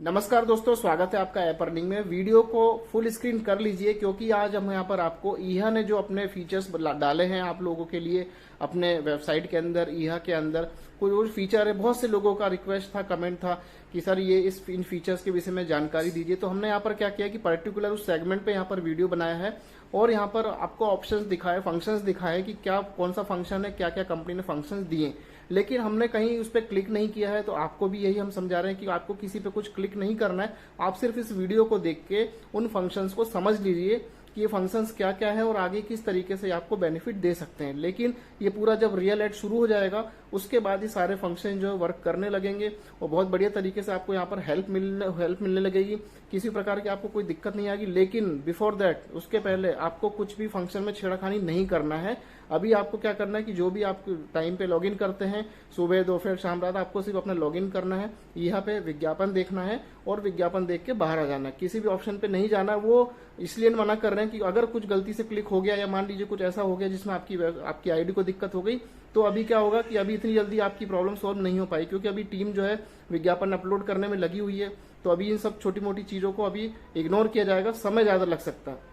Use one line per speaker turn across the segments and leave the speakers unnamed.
नमस्कार दोस्तों, स्वागत है आपका ऐप अर्निंग में। वीडियो को फुल स्क्रीन कर लीजिए क्योंकि आज हम यहाँ पर आपको ईहा ने जो अपने फीचर्स डाले हैं आप लोगों के लिए अपने वेबसाइट के अंदर, ईहा के अंदर कोई फीचर है। बहुत से लोगों का रिक्वेस्ट था, कमेंट था कि सर ये इन फीचर्स के विषय में जानकारी दीजिए। तो हमने यहाँ पर क्या किया कि पर्टिकुलर उस सेगमेंट पे यहाँ पर वीडियो बनाया है और यहाँ पर आपको ऑप्शंस दिखाए, फंक्शंस दिखाए कि क्या कौन सा फंक्शन है, क्या क्या कंपनी ने फंक्शंस दिए। लेकिन हमने कहीं उस पर क्लिक नहीं किया है, तो आपको भी यही हम समझा रहे हैं कि आपको किसी पे कुछ क्लिक नहीं करना है। आप सिर्फ इस वीडियो को देख के उन फंक्शंस को समझ लीजिए कि ये फंक्शंस क्या क्या है और आगे किस तरीके से आपको बेनिफिट दे सकते हैं। लेकिन ये पूरा जब रियल एड शुरू हो जाएगा उसके बाद ये सारे फंक्शन जो है वर्क करने लगेंगे और बहुत बढ़िया तरीके से आपको यहाँ पर हेल्प मिलने लगेगी। किसी प्रकार की आपको कोई दिक्कत नहीं आएगी। लेकिन बिफोर दैट, उसके पहले आपको कुछ भी फंक्शन में छेड़खानी नहीं करना है। अभी आपको क्या करना है कि जो भी आप टाइम पे लॉगिन करते हैं, सुबह, दोपहर, शाम, रात, आपको सिर्फ अपना लॉगिन करना है, यहाँ पे विज्ञापन देखना है और विज्ञापन देख के बाहर आ जाना है। किसी भी ऑप्शन पे नहीं जाना। वो इसलिए मना कर रहे हैं कि अगर कुछ गलती से क्लिक हो गया या मान लीजिए कुछ ऐसा हो गया जिसमें आपकी आईडी को दिक्कत हो गई, तो अभी क्या होगा कि अभी इतनी जल्दी आपकी प्रॉब्लम सॉल्व नहीं हो पाई, क्योंकि अभी टीम जो है विज्ञापन अपलोड करने में लगी हुई है। तो अभी इन सब छोटी मोटी चीजों को अभी इग्नोर किया जाएगा, समय ज्यादा लग सकता है।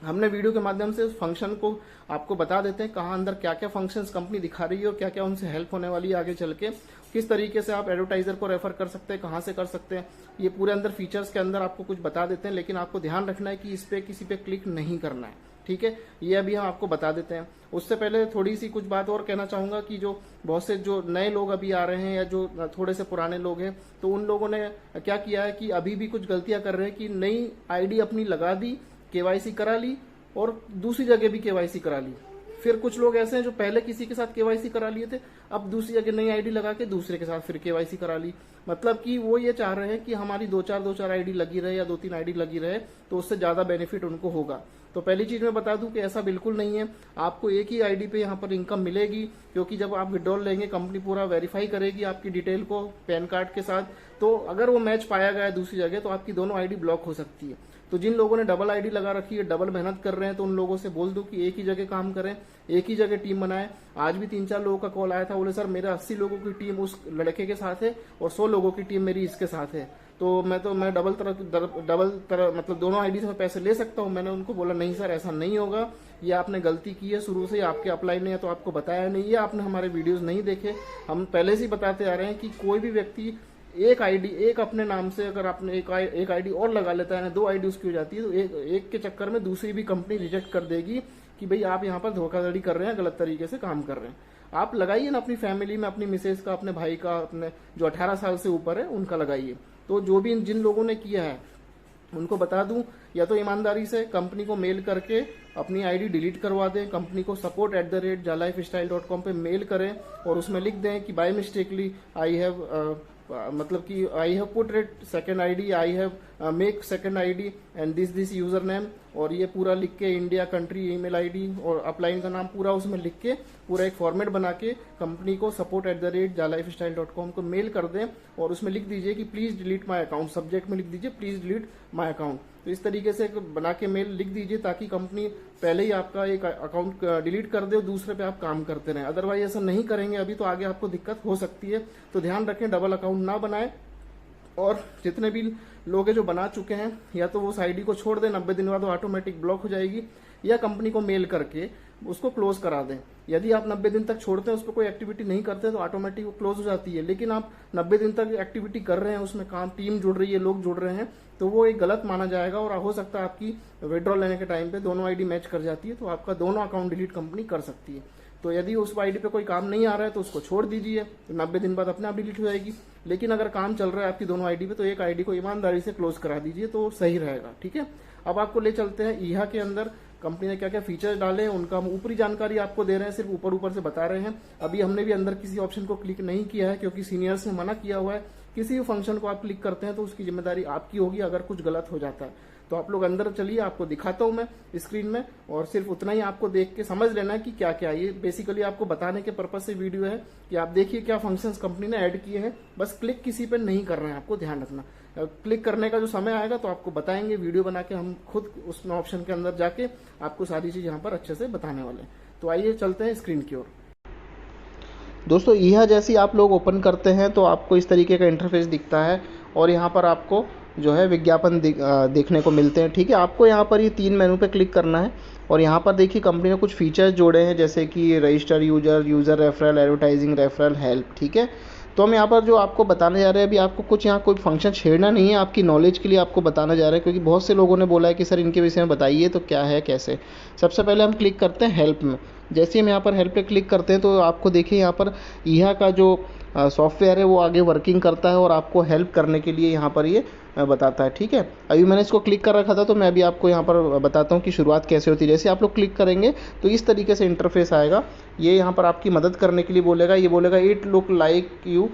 हमने वीडियो के माध्यम से उस फंक्शन को आपको बता देते हैं, कहाँ अंदर क्या क्या फंक्शंस कंपनी दिखा रही है और क्या क्या उनसे हेल्प होने वाली है आगे चल के। किस तरीके से आप एडवर्टाइजर को रेफर कर सकते हैं, कहाँ से कर सकते हैं, ये पूरे अंदर फीचर्स के अंदर आपको कुछ बता देते हैं। लेकिन आपको ध्यान रखना है कि इस पे किसी पे क्लिक नहीं करना है, ठीक है। ये अभी हम आपको बता देते हैं। उससे पहले थोड़ी सी कुछ बात और कहना चाहूंगा कि जो बहुत से जो नए लोग अभी आ रहे हैं या जो थोड़े से पुराने लोग हैं, तो उन लोगों ने क्या किया है कि अभी भी कुछ गलतियां कर रहे हैं कि नई आईडी अपनी लगा दी, केवाईसी करा ली और दूसरी जगह भी केवाईसी करा ली। फिर कुछ लोग ऐसे हैं जो पहले किसी के साथ केवाईसी करा लिए थे, अब दूसरी जगह नई आईडी लगा के दूसरे के साथ फिर केवाईसी करा ली। मतलब कि वो ये चाह रहे हैं कि हमारी दो चार आईडी लगी रहे या 2-3 आईडी लगी रहे, तो उससे ज्यादा बेनिफिट उनको होगा। तो पहली चीज मैं बता दूं कि ऐसा बिल्कुल नहीं है। आपको एक ही आईडी पे यहाँ पर इनकम मिलेगी, क्योंकि जब आप विड्रॉल लेंगे कंपनी पूरा वेरीफाई करेगी आपकी डिटेल को पैन कार्ड के साथ। तो अगर वो मैच पाया गया है दूसरी जगह, तो आपकी दोनों आईडी ब्लॉक हो सकती है। तो जिन लोगों ने डबल आईडी लगा रखी है, डबल मेहनत कर रहे हैं, तो उन लोगों से बोल दूं कि एक ही जगह काम करें, एक ही जगह टीम बनाएं। आज भी 3-4 लोगों का कॉल आया था, बोले सर मेरा 80 लोगों की टीम उस लड़के के साथ है और 100 लोगों की टीम मेरी इसके साथ है, तो मैं डबल तरह मतलब दोनों आईडी से मैं पैसे ले सकता हूं। मैंने उनको बोला नहीं सर, ऐसा नहीं होगा, ये आपने गलती की है शुरू से, आपके अपलाइन ने तो आपको बताया नहीं, ये आपने हमारे वीडियोस नहीं देखे। हम पहले से ही बताते आ रहे हैं कि कोई भी व्यक्ति एक आईडी, एक अपने नाम से अगर आपने एक आईडी और लगा लेता है ना, 2 आईडी उसकी हो जाती है, तो एक के चक्कर में दूसरी भी कंपनी रिजेक्ट कर देगी कि भाई आप यहाँ पर धोखाधड़ी कर रहे हैं, गलत तरीके से काम कर रहे हैं। आप लगाइए ना अपनी फैमिली में, अपनी मिसेज का, अपने भाई का, अपने जो 18 साल से ऊपर है उनका लगाइए। तो जो भी जिन लोगों ने किया है उनको बता दूं, या तो ईमानदारी से कंपनी को मेल करके अपनी आईडी डिलीट करवा दें, कंपनी को support@jalifestyle.com पे मेल करें और उसमें लिख दें कि बाय मिस्टेकली आई हैव मतलब कि I have put it second ID, I have make second ID and this user name, और ये पूरा लिख के इंडिया, कंट्री, ईमेल आईडी और अपलाइन का नाम पूरा उसमें लिख के पूरा एक फॉर्मेट बना के कंपनी को support@jalifestyle.com को मेल कर दें और उसमें लिख दीजिए कि please delete my account. Subject में लिख दीजिए प्लीज डिलीट माय अकाउंट। तो इस तरीके से बना के मेल लिख दीजिए ताकि कंपनी पहले ही आपका एक अकाउंट डिलीट कर दे और दूसरे पे आप काम करते रहें। अदरवाइज ऐसा नहीं करेंगे अभी तो आगे आपको दिक्कत हो सकती है। तो ध्यान रखें, डबल अकाउंट ना बनाएं। और जितने भी लोग हैं जो बना चुके हैं, या तो वो उस आईडी को छोड़ दें, 90 दिन बाद वो ऑटोमेटिक ब्लॉक हो जाएगी, या कंपनी को मेल करके उसको क्लोज करा दें। यदि आप 90 दिन तक छोड़ते हैं, उस पर कोई एक्टिविटी नहीं करते, तो ऑटोमेटिक वो क्लोज हो जाती है। लेकिन आप 90 दिन तक एक्टिविटी कर रहे हैं, उसमें काम, टीम जुड़ रही है, लोग जुड़ रहे हैं, तो वो एक गलत माना जाएगा और हो सकता है आपकी विड्रॉल लेने के टाइम पे दोनों आईडी मैच कर जाती है, तो आपका दोनों अकाउंट डिलीट कंपनी कर सकती है। तो यदि उस आईडी पे कोई काम नहीं आ रहा है तो उसको छोड़ दीजिए, तो 90 दिन बाद अपने आप डिलीट हो जाएगी। लेकिन अगर काम चल रहा है आपकी दोनों आईडी पे, तो एक आईडी को ईमानदारी से क्लोज करा दीजिए, तो सही रहेगा, ठीक है। अब आपको ले चलते हैं ईहा के अंदर कंपनी ने क्या क्या फीचर्स डाले हैं, उनका हम ऊपरी जानकारी आपको दे रहे हैं, सिर्फ ऊपर ऊपर से बता रहे हैं। अभी हमने भी अंदर किसी ऑप्शन को क्लिक नहीं किया है, क्योंकि सीनियर्स ने मना किया हुआ है। किसी भी फंक्शन को आप क्लिक करते हैं तो उसकी जिम्मेदारी आपकी होगी अगर कुछ गलत हो जाता है। तो आप लोग अंदर चलिए, आपको दिखाता हूं मैं स्क्रीन में, और सिर्फ उतना ही आपको देख के समझ लेना है कि क्या क्या। ये बेसिकली आपको बताने के पर्पज से वीडियो है कि आप देखिए क्या फंक्शंस कंपनी ने ऐड किए हैं। बस क्लिक किसी पे नहीं कर रहे हैं, आपको ध्यान रखना। क्लिक करने का जो समय आएगा तो आपको बताएंगे, वीडियो बना के हम खुद उसमें ऑप्शन के अंदर जाके आपको सारी चीज यहाँ पर अच्छे से बताने वाले हैं। तो आइए चलते हैं स्क्रीन की ओर। दोस्तों ईहा जैसी आप लोग ओपन करते हैं तो आपको इस तरीके का इंटरफेस दिखता है और यहाँ पर आपको जो है विज्ञापन देखने को मिलते हैं। ठीक है, आपको यहाँ पर ये 3 मेनू पे क्लिक करना है और यहाँ पर देखिए कंपनी ने कुछ फीचर्स जोड़े हैं, जैसे कि register user, user referral, advertising referral, help. ठीक है, तो हम यहाँ पर जो आपको बताने जा रहे हैं, अभी आपको कुछ यहाँ कोई फंक्शन छेड़ना नहीं है, आपकी नॉलेज के लिए आपको बताना जा रहा है, क्योंकि बहुत से लोगों ने बोला है कि सर इनके विषय में बताइए तो क्या है कैसे। सबसे पहले हम क्लिक करते हैं हेल्प में। जैसे हम यहाँ पर हेल्प पे क्लिक करते हैं तो आपको देखिए यहाँ पर ईहा का जो सॉफ्टवेयर है वो आगे वर्किंग करता है और आपको हेल्प करने के लिए यहाँ पर ये बताता है। ठीक है, अभी मैंने इसको क्लिक कर रखा था तो मैं अभी आपको यहाँ पर बताता हूँ कि शुरुआत कैसे होती है। जैसे आप लोग क्लिक करेंगे तो इस तरीके से इंटरफेस आएगा। ये यहाँ पर आपकी मदद करने के लिए बोलेगा, ये बोलेगा it look like you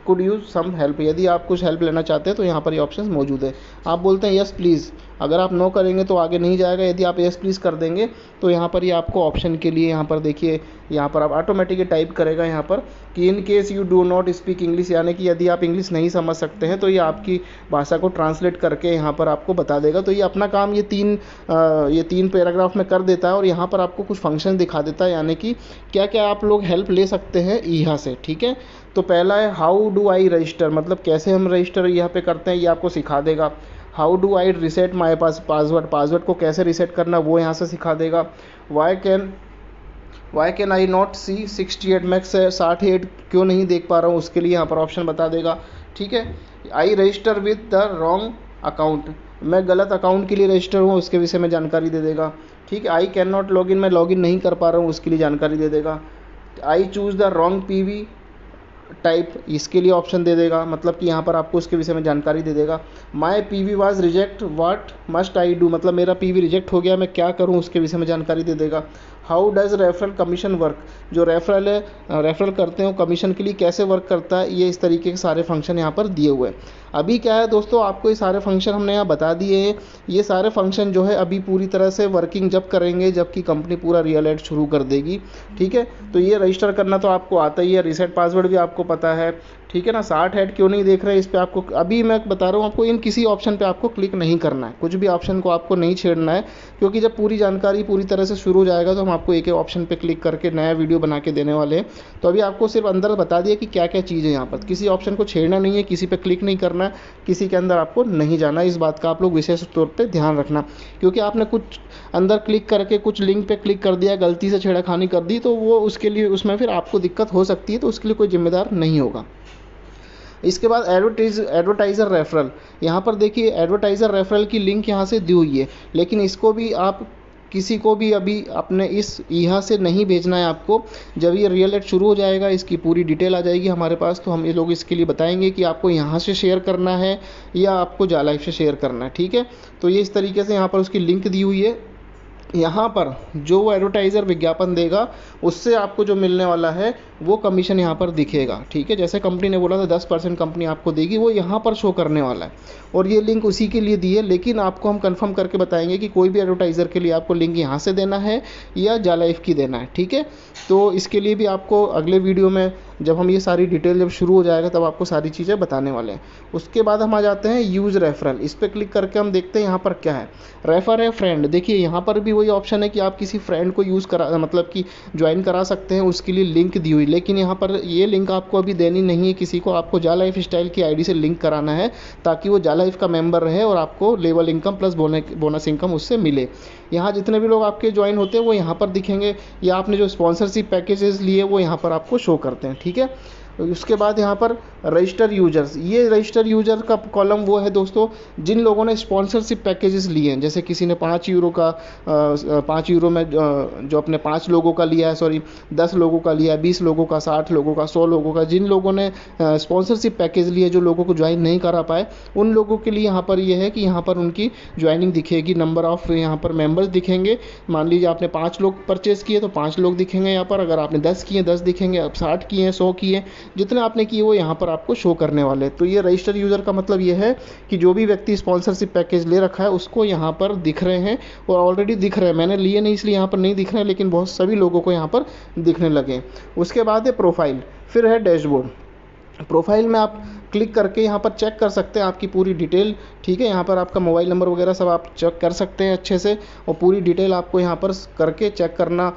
could use some help. यदि आप कुछ हेल्प लेना चाहते हैं तो यहाँ पर ये ऑप्शन मौजूद है। आप बोलते हैं यस प्लीज़, अगर आप नो करेंगे तो आगे नहीं जाएगा। यदि आप यस प्लीज़ कर देंगे तो यहाँ पर ये आपको ऑप्शन के लिए यहाँ पर देखिए, यहाँ पर आप ऑटोमेटिकली टाइप करेगा यहाँ पर कि in case you do not speak English, यानी कि यदि आप इंग्लिश नहीं समझ सकते हैं तो ये आपकी भाषा को ट्रांसलेट करके यहाँ पर आपको बता देगा। तो ये अपना काम ये तीन पैराग्राफ में कर देता है और यहाँ पर आपको कुछ फंक्शन दिखा देता है, यानी कि क्या क्या आप लोग हेल्प ले सकते हैं ईहा से। ठीक है, तो पहला है हाउ डू आई रजिस्टर, मतलब कैसे हम रजिस्टर यहाँ पे करते हैं ये आपको सिखा देगा। How do I reset my password को कैसे रिसेट करना वो यहाँ से सिखा देगा। Why can I not see 68 max 68 क्यों नहीं देख पा रहा हूँ, उसके लिए यहाँ पर ऑप्शन बता देगा। ठीक है, I register with the wrong account, मैं गलत अकाउंट के लिए रजिस्टर हूँ उसके विषय में जानकारी दे देगा। ठीक है, I can not log in, मैं लॉग इन नहीं कर पा रहा हूँ उसके लिए जानकारी दे देगा। I choose the wrong PV type, इसके लिए ऑप्शन दे देगा, मतलब कि यहाँ पर आपको उसके विषय में जानकारी दे देगा। My PV was reject what must I do, मतलब मेरा पीवी रिजेक्ट हो गया, मैं क्या करूँ उसके विषय में जानकारी दे देगा। How does referral commission work, जो रेफरल करते हैं कमीशन के लिए कैसे वर्क करता है, ये इस तरीके के सारे फंक्शन यहाँ पर दिए हुए हैं। अभी क्या है दोस्तों, आपको ये सारे फंक्शन हमने यहाँ बता दिए हैं। ये सारे फंक्शन जो है अभी पूरी तरह से वर्किंग जब करेंगे जबकि कंपनी पूरा रियल एड शुरू कर देगी। ठीक है, तो ये रजिस्टर करना तो आपको आता ही है, रीसेट पासवर्ड भी आपको पता है। ठीक है ना, 60 हेड क्यों नहीं देख रहे हैं इस पर आपको अभी मैं बता रहा हूँ, आपको इन किसी ऑप्शन पे आपको क्लिक नहीं करना है, कुछ भी ऑप्शन को आपको नहीं छेड़ना है, क्योंकि जब पूरी जानकारी पूरी तरह से शुरू हो जाएगा तो हम आपको एक एक ऑप्शन पे क्लिक करके नया वीडियो बना के देने वाले हैं। तो अभी आपको सिर्फ अंदर बता दिया कि क्या क्या चीज़ है यहाँ पर, किसी ऑप्शन को छेड़ना नहीं है, किसी पे क्लिक नहीं करना है, किसी के अंदर आपको नहीं जाना है। इस बात का आप लोग विशेष तौर पर ध्यान रखना, क्योंकि आपने कुछ अंदर क्लिक करके कुछ लिंक पे क्लिक कर दिया, गलती से छेड़खानी कर दी, तो वो उसके लिए उसमें फिर आपको दिक्कत हो सकती है, तो उसके लिए कोई जिम्मेदार नहीं होगा। इसके बाद एडवर्टाइज़र रेफरल, यहाँ पर देखिए एडवर्टाइज़र रेफरल की लिंक यहाँ से दी हुई है, लेकिन इसको भी आप किसी को भी अभी अपने इस ईहा से नहीं भेजना है आपको। जब ये रियल एड शुरू हो जाएगा, इसकी पूरी डिटेल आ जाएगी हमारे पास, तो हम ये लोग इसके लिए बताएंगे कि आपको यहाँ से शेयर करना है या आपको जालाइफ से शेयर करना है। ठीक है, तो ये इस तरीके से यहाँ पर उसकी लिंक दी हुई है। यहाँ पर जो वो एडवर्टाइज़र विज्ञापन देगा उससे आपको जो मिलने वाला है वो कमीशन यहाँ पर दिखेगा। ठीक है, जैसे कंपनी ने बोला था 10% कंपनी आपको देगी, वो यहाँ पर शो करने वाला है और ये लिंक उसी के लिए दी है। लेकिन आपको हम कंफर्म करके बताएंगे कि कोई भी एडवर्टाइज़र के लिए आपको लिंक यहाँ से देना है या जालाइफ की देना है। ठीक है, तो इसके लिए भी आपको अगले वीडियो में जब हम ये सारी डिटेल जब शुरू हो जाएगा तब आपको सारी चीज़ें बताने वाले हैं। उसके बाद हम आ जाते हैं यूज़ रेफरल, इस पर क्लिक करके हम देखते हैं यहाँ पर क्या है। रेफर है फ्रेंड, देखिए यहाँ पर भी वही ऑप्शन है कि आप किसी फ्रेंड को यूज़ करा मतलब कि ज्वाइन करा सकते हैं, उसके लिए लिंक दी हुई। लेकिन यहाँ पर ये लिंक आपको अभी देनी नहीं है किसी को, आपको जालाइफ स्टाइल की आईडी से लिंक कराना है ताकि वो जालाइफ का मेंबर रहे और आपको level income plus bonus income उससे मिले। यहाँ जितने भी लोग आपके ज्वाइन होते हैं वो यहाँ पर दिखेंगे, या आपने जो स्पॉन्सरशिप पैकेजेस लिए वो यहाँ पर आपको शो करते हैं। ठीक है, उसके बाद यहाँ पर रजिस्टर यूजर्स, ये रजिस्टर यूजर का कॉलम वो है दोस्तों जिन लोगों ने स्पॉन्सरशिप पैकेजेस लिए हैं। जैसे किसी ने 5 यूरो का 5 यूरो में जो अपने 5 लोगों का लिया है, सॉरी 10 लोगों का लिया है, 20 लोगों का, 60 लोगों का, 100 लोगों का, जिन लोगों ने स्पॉन्सरशिप पैकेज लिए, जो लोगों को ज्वाइन नहीं करा पाए, उन लोगों के लिए यहाँ पर ये है कि यहाँ पर उनकी ज्वाइनिंग दिखेगी, नंबर ऑफ यहाँ पर मेंबर्स दिखेंगे। मान लीजिए आपने 5 लोग परचेज़ किए तो 5 लोग दिखेंगे यहाँ पर, अगर आपने 10 किए 10 दिखेंगे, अब 60 किए 100 किए, जितने आपने किए वो यहाँ पर आपको शो करने वाले हैं। तो ये रजिस्टर यूज़र का मतलब ये है कि जो भी व्यक्ति स्पॉन्सरशिप पैकेज ले रखा है उसको यहाँ पर दिख रहे हैं, और ऑलरेडी दिख रहे हैं। मैंने लिए नहीं इसलिए यहाँ पर नहीं दिख रहे हैं, लेकिन बहुत सभी लोगों को यहाँ पर दिखने लगे। उसके बाद है प्रोफाइल, फिर है डैशबोर्ड। प्रोफाइल में आप क्लिक करके यहाँ पर चेक कर सकते हैं आपकी पूरी डिटेल। ठीक है, यहाँ पर आपका मोबाइल नंबर वगैरह सब आप चेक कर सकते हैं अच्छे से, और पूरी डिटेल आपको यहाँ पर करके चेक करना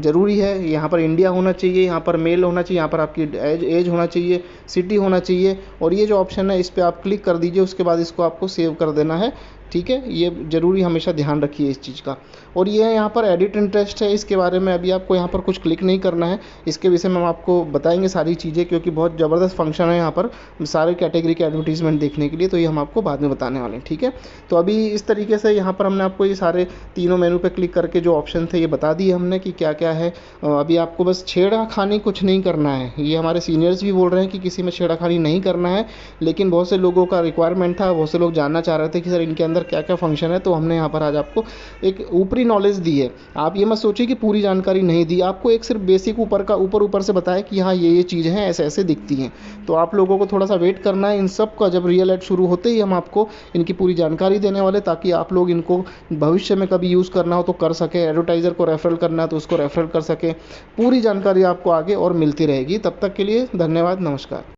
ज़रूरी है। यहाँ पर इंडिया होना चाहिए, यहाँ पर मेल होना चाहिए, यहाँ पर आपकी एज होना चाहिए, सिटी होना चाहिए, और ये जो ऑप्शन है इस पर आप क्लिक कर दीजिए। उसके बाद इसको आपको सेव कर देना है। ठीक है, ये ज़रूरी हमेशा ध्यान रखिए इस चीज़ का। और ये यहाँ पर एडिट इंटरेस्ट है, इसके बारे में अभी आपको यहाँ पर कुछ क्लिक नहीं करना है। इसके विषय में हम आपको बताएंगे सारी चीज़ें, क्योंकि बहुत ज़बरदस्त फंक्शन है यहाँ पर सारे कैटेगरी के एडवर्टीजमेंट देखने के लिए, तो ये हम आपको बाद में बताने वाले हैं। ठीक है, तो अभी इस तरीके से यहाँ पर हमने आपको ये सारे तीनों मेनू पे क्लिक करके जो ऑप्शन थे ये बता दिए हमने कि क्या क्या है। अभी आपको बस छेड़खानी कुछ नहीं करना है। ये हमारे सीनियर्स भी बोल रहे हैं कि किसी में छेड़खानी नहीं करना है, लेकिन बहुत से लोगों का रिक्वायरमेंट था, बहुत से लोग जानना चाह रहे थे कि सर इनके अंदर क्या क्या फंक्शन है, तो हमने यहाँ पर आज आपको एक ऊपरी नॉलेज दी है। आप ये मत सोचिए कि पूरी जानकारी नहीं दी, आपको एक सिर्फ बेसिक ऊपर से बताया कि हाँ ये चीज़ें हैं, ऐसे ऐसे दिखती हैं। तो आप लोगों को थोड़ा सा वेट करना है इन सब का। जब रियल एड शुरू होते ही हम आपको इनकी पूरी जानकारी देने वाले, ताकि आप लोग इनको भविष्य में कभी यूज़ करना हो तो कर सके, एडवर्टाइज़र को रेफरल करना है तो उसको रेफरल कर सके। पूरी जानकारी आपको आगे और मिलती रहेगी। तब तक के लिए धन्यवाद, नमस्कार।